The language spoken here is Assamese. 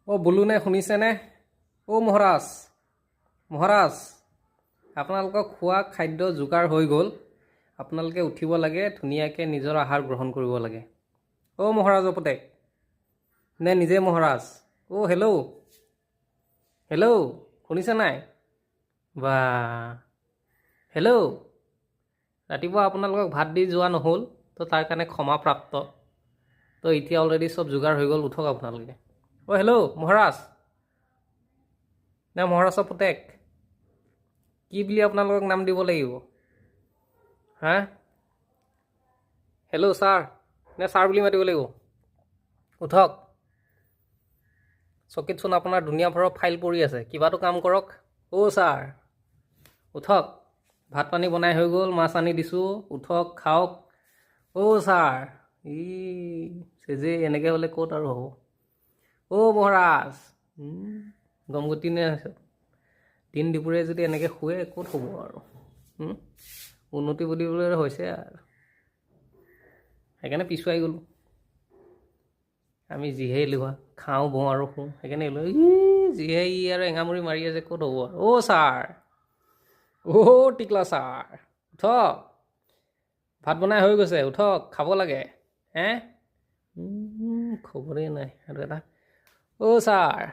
বুলুনে শুনিছেনে? মহাৰাজ মহাৰাজ আপোনালোকক খোৱা খাদ্য যোগাৰ হৈ গ'ল। আপোনালোকে উঠিব লাগে, ধুনীয়াকৈ নিজৰ আহাৰ গ্ৰহণ কৰিব লাগে। মহাৰাজৰ পুতেক নে নিজে মহাৰাজ? হেল্ল' হেল্ল' শুনিছে নাই? বা হেল্ল', ৰাতিপুৱা আপোনালোকক ভাত দি যোৱা নহ'ল, তো তাৰ কাৰণে ক্ষমাপ্ৰাপ্ত। তো এতিয়া অলৰেডি চব যোগাৰ হৈ গ'ল, উঠক আপোনালোকে। হেল্ল' মহাৰাজ নে মহাৰাজৰ পুতেক? কি বুলি আপোনালোকক নাম দিব লাগিব? হা? হেল্ল' ছাৰ নে ছাৰ বুলি মাতিব লাগিব? উঠক। চকীতচোন আপোনাৰ ধুনীয়া ভৰৰ ফাইল পৰি আছে, কিবাটো কাম কৰক। ছাৰ উঠক, ভাত পানী বনাই হৈ গ'ল, মাছ আনি দিছোঁ, উঠক খাওক। ছাৰ চেজে এনেকৈ হ'লে ক'ত আৰু হ'ব? মহাৰাজ গমগতি নে আছে? দিন দুপৰীয়া যদি এনেকৈ শুৱে ক'ত হ'ব আৰু? উন্নতি বুলিবলৈ হৈছে আৰু, সেইকাৰণে পিছুৱাই গ'লোঁ। আমি যিহে এলেহুৱা, খাওঁ বওঁ আৰু শুওঁ, সেইকাৰণে এলেহুৱা। যিহে আৰু এঙামুৰি মাৰি আছে, ক'ত হ'ব আৰু? ছাৰ টিকলা ছাৰ উঠক, ভাত বনাই হৈ গৈছে, উঠক খাব লাগে। খবৰেই নাই আৰু এটা। ছাৰ